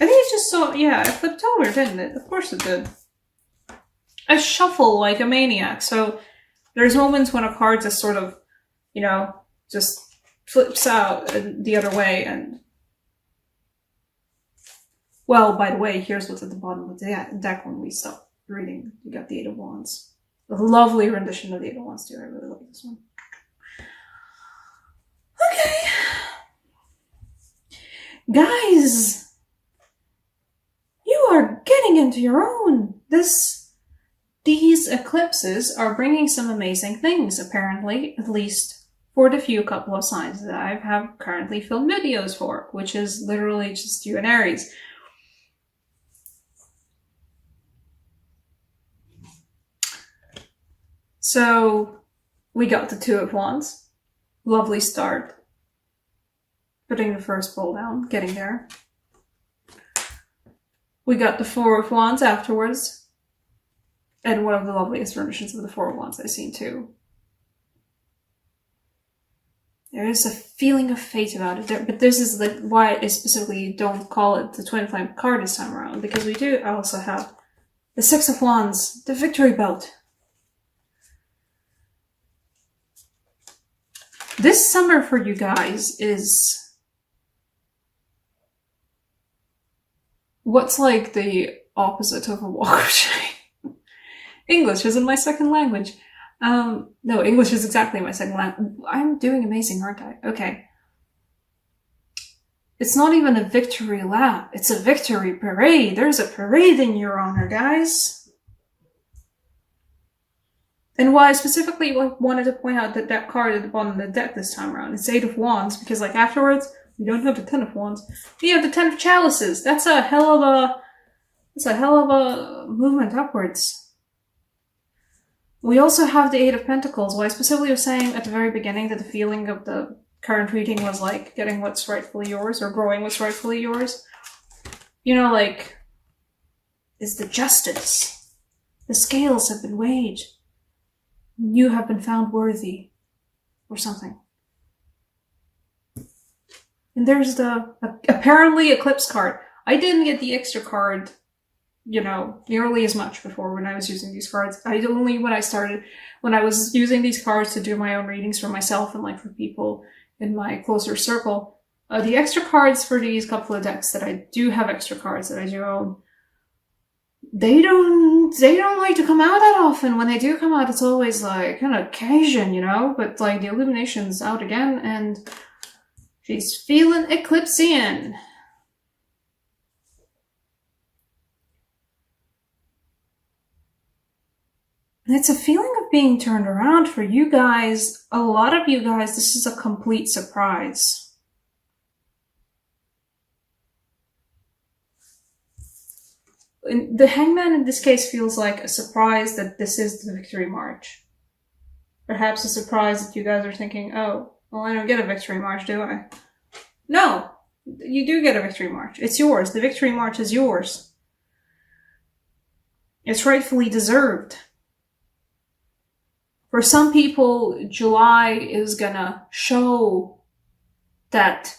I think it just so, yeah, it flipped over, didn't it? Of course it did. I shuffle like a maniac, so there's moments when a card just sort of, you know, just flips out the other way, and well, by the way, here's what's at the bottom of the deck when we stop reading. You got the Eight of Wands. A lovely rendition of the Eight of Wands too. I really like this one. Okay. Guys, you are getting into your own. These eclipses are bringing some amazing things, apparently, at least for the few couple of signs that I have currently filmed videos for, which is literally just you and Aries. So we got the Two of Wands. Lovely start. Putting the first bowl down, getting there. We got the Four of Wands afterwards. And one of the loveliest renditions of the Four of Wands I've seen too. There is a feeling of fate about it, but this is like why I specifically don't call it the Twin Flame card this time around, because we do also have the Six of Wands, the Victory Belt. This summer for you guys is what's like the opposite of a walk of shame. English isn't my second language. No, English is exactly my second language. I'm doing amazing, aren't I? Okay. It's not even a victory lap. It's a victory parade. There's a parade in your honor, guys. And why I specifically wanted to point out that card at the bottom of the deck this time around, it's Eight of Wands, because like afterwards, we don't have the Ten of Wands. We have the Ten of Chalices. That's a hell of a movement upwards. We also have the Eight of Pentacles. Why I specifically was saying at the very beginning that the feeling of the current reading was like getting what's rightfully yours, or growing what's rightfully yours. You know, like, is the justice. The scales have been weighed. You have been found worthy, or something. And there's the apparently Eclipse card. I didn't get the extra card, you know, nearly as much before when I was using these cards. Only when I was using these cards to do my own readings for myself and like for people in my closer circle. The extra cards for these couple of decks that I do have extra cards that I do own, they don't like to come out that often. When they do come out, it's always like an occasion, you know? But like the Illumination's out again and she's feeling Eclipsean. It's a feeling of being turned around for you guys. A lot of you guys, this is a complete surprise. The Hangman in this case feels like a surprise that this is the Victory March. Perhaps a surprise that you guys are thinking, oh, well, I don't get a Victory March, do I? No, you do get a Victory March. It's yours. The Victory March is yours. It's rightfully deserved. For some people, July is gonna show that,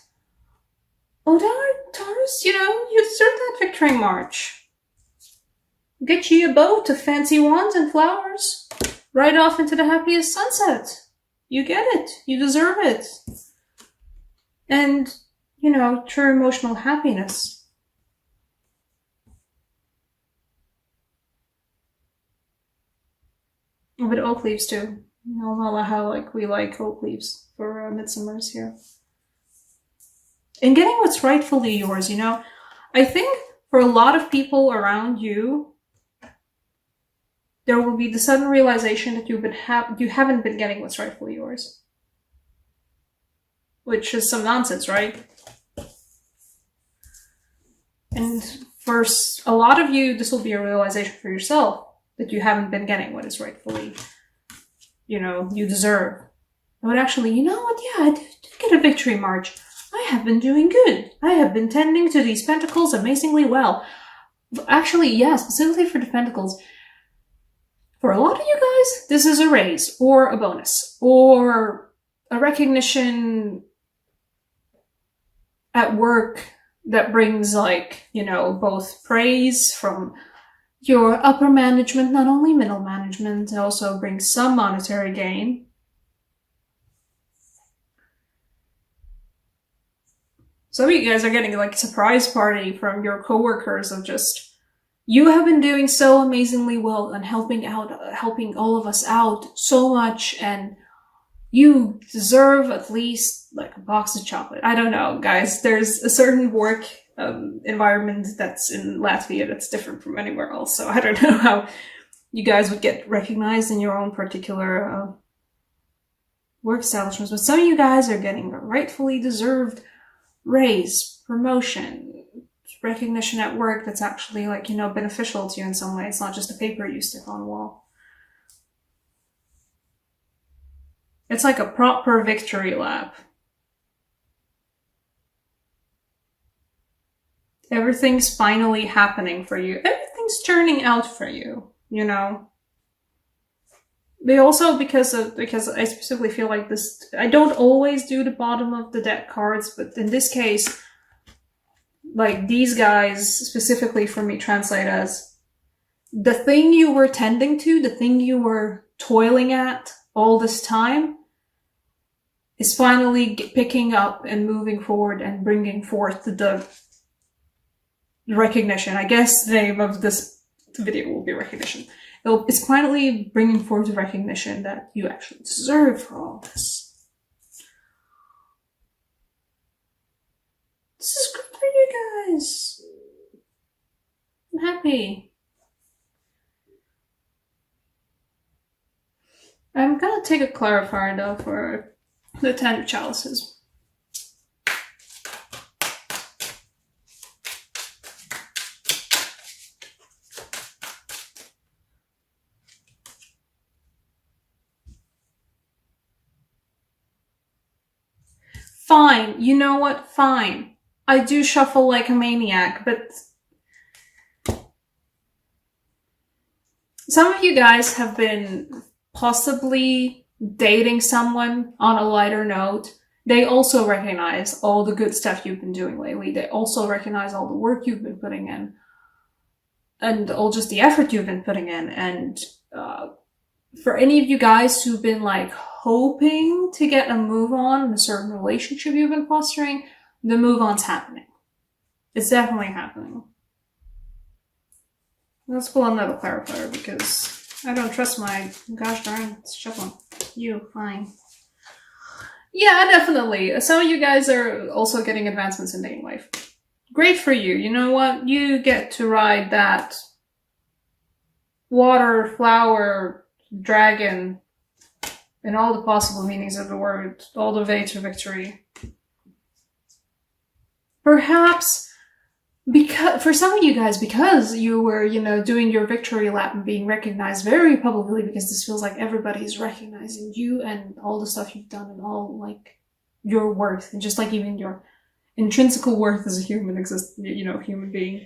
oh, Taurus, you know, you deserve that Victory March. Get you a boat of fancy wands and flowers. Right off into the happiest sunset. You get it. You deserve it. And, you know, true emotional happiness. But oak leaves too. You know how like we like oak leaves for midsummers here. And getting what's rightfully yours, you know. I think for a lot of people around you, there will be the sudden realization that you haven't been getting what's rightfully yours. Which is some nonsense, right? And for a lot of you, this will be a realization for yourself that you haven't been getting what is rightfully, you know, you deserve. But actually, you know what? Yeah, I did get a Victory March. I have been doing good. I have been tending to these pentacles amazingly well. Actually, yeah, specifically for the pentacles. For a lot of you guys, this is a raise, or a bonus, or a recognition at work that brings, like, you know, both praise from your upper management, not only middle management, it also brings some monetary gain. Some of you guys are getting like a surprise party from your coworkers of just, you have been doing so amazingly well and helping all of us out so much, and you deserve at least like a box of chocolate. I don't know, guys. There's a certain work environment that's in Latvia that's different from anywhere else. So I don't know how you guys would get recognized in your own particular work establishments, but some of you guys are getting a rightfully deserved raise, promotion, recognition at work that's actually, like, you know, beneficial to you in some way. It's not just a paper you stick on the wall. It's like a proper victory lap. Everything's finally happening for you. Everything's turning out for you, you know? They also, because I specifically feel like this, I don't always do the bottom of the deck cards, but in this case, like, these guys specifically for me translate as the thing you were tending to, the thing you were toiling at all this time is finally picking up and moving forward and bringing forth the recognition. I guess the name of this video will be recognition. It's finally bringing forth the recognition that you actually deserve for all this. This is good for you guys. I'm happy. I'm gonna take a clarifier though for the 10 of chalices. Fine. You know what? Fine. I do shuffle like a maniac, but some of you guys have been possibly dating someone on a lighter note. They also recognize all the good stuff you've been doing lately. They also recognize all the work you've been putting in and all just the effort you've been putting in. And for any of you guys who've been like hoping to get a move on in a certain relationship you've been fostering, the move on's happening. It's definitely happening. Let's pull another clarifier because I don't trust my gosh darn shuffling. You, fine. Yeah, definitely. Some of you guys are also getting advancements in dating life. Great for you. You know what? You get to ride that water, flower, dragon, and all the possible meanings of the word, all the way to victory. Perhaps because, for some of you guys, because you were, you know, doing your victory lap and being recognized very publicly, because this feels like everybody's recognizing you and all the stuff you've done and all, like, your worth, and just like even your intrinsic worth as a human human being.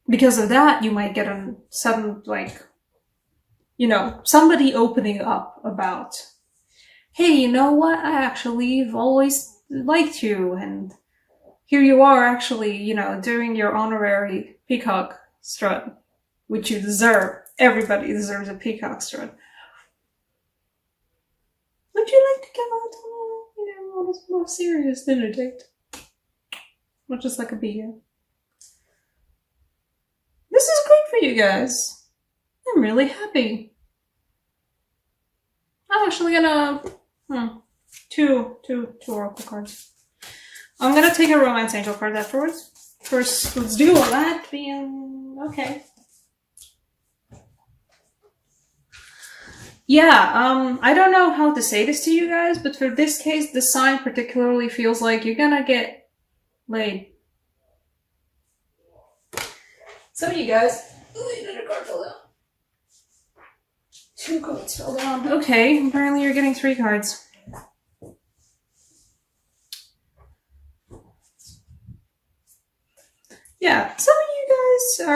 Because of that, you might get a sudden, like, you know, somebody opening up about, hey, you know what? I actually have always liked you, and here you are actually, you know, doing your honorary peacock strut, which you deserve. Everybody deserves a peacock strut. Would you like to come out on a more serious dinner date? Not just like a beer. This is great for you guys. I'm really happy. I'm actually gonna two oracle cards. I'm gonna take a romance angel card afterwards. First, let's do all that being okay. Yeah, I don't know how to say this to you guys, but for this case, the sign particularly feels like you're gonna get laid. Some of you guys, another card fell down. 2 cards fell down. Okay, apparently you're getting 3 cards. Yeah, some of you guys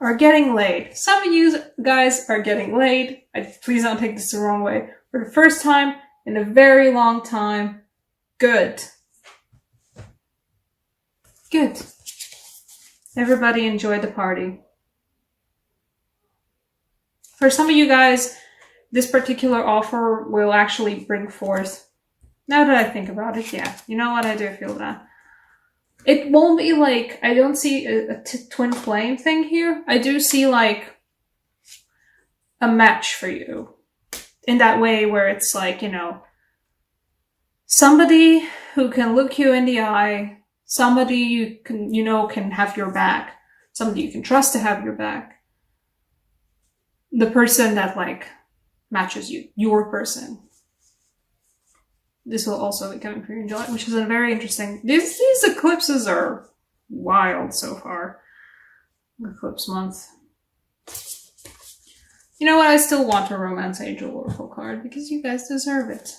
are getting laid. Some of you guys are getting laid. Please don't take this the wrong way. For the first time in a very long time. Good. Good. Everybody enjoyed the party. For some of you guys, this particular offer will actually bring forth, now that I think about it, yeah, you know what, I do feel that. It won't be like, I don't see a twin flame thing here. I do see like a match for you. In that way where it's like, you know, somebody who can look you in the eye, somebody you can, you know, can have your back, somebody you can trust to have your back. The person that like matches you, your person. This will also be coming for you in July, which is a very interesting. These eclipses are wild so far. Eclipse month. You know what? I still want a Romance Angel Oracle card because you guys deserve it.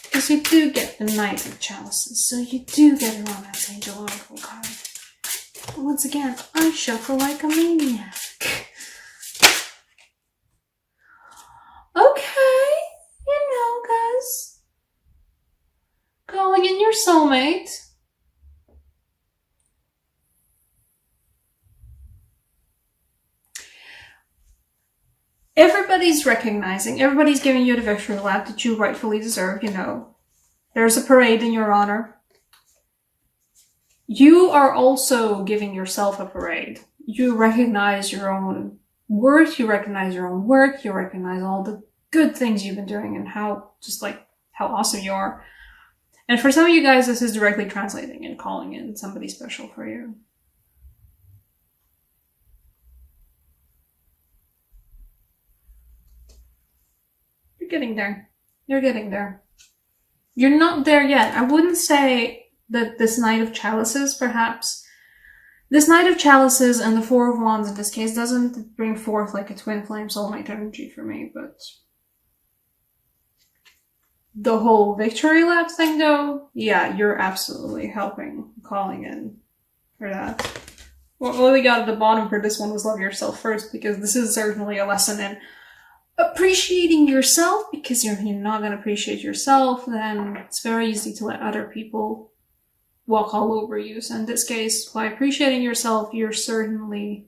Because you do get the Knight of Chalices, so you do get a Romance Angel Oracle card. But once again, I shuffle like a maniac. Okay, you know, guys. Calling in your soulmate. Everybody's recognizing, everybody's giving you the victory lap that you rightfully deserve, you know. There's a parade in your honor. You are also giving yourself a parade. You recognize your own worth, you recognize your own work, you recognize all the good things you've been doing and how, just like, how awesome you are. And for some of you guys, this is directly translating and calling in somebody special for you. You're getting there. You're getting there. You're not there yet. I wouldn't say that this Knight of Chalices, perhaps. This Knight of Chalices and the Four of Wands in this case doesn't bring forth like a twin flame soulmate energy for me, but the whole victory lap thing though, yeah, you're absolutely helping, calling in for that. What we got at the bottom for this one was love yourself first, because this is certainly a lesson in appreciating yourself, because you're not going to appreciate yourself, then it's very easy to let other people walk all over you. So in this case, by appreciating yourself, you're certainly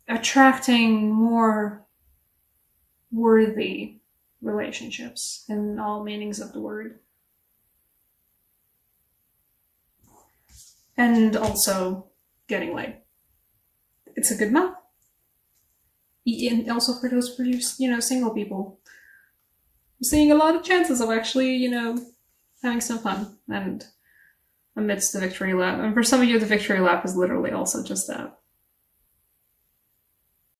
attracting more worthy relationships in all meanings of the word. And also getting laid. It's a good month. And also for those, you know, single people. I'm seeing a lot of chances of actually, you know, having some fun and amidst the victory lap. And for some of you, the victory lap is literally also just that.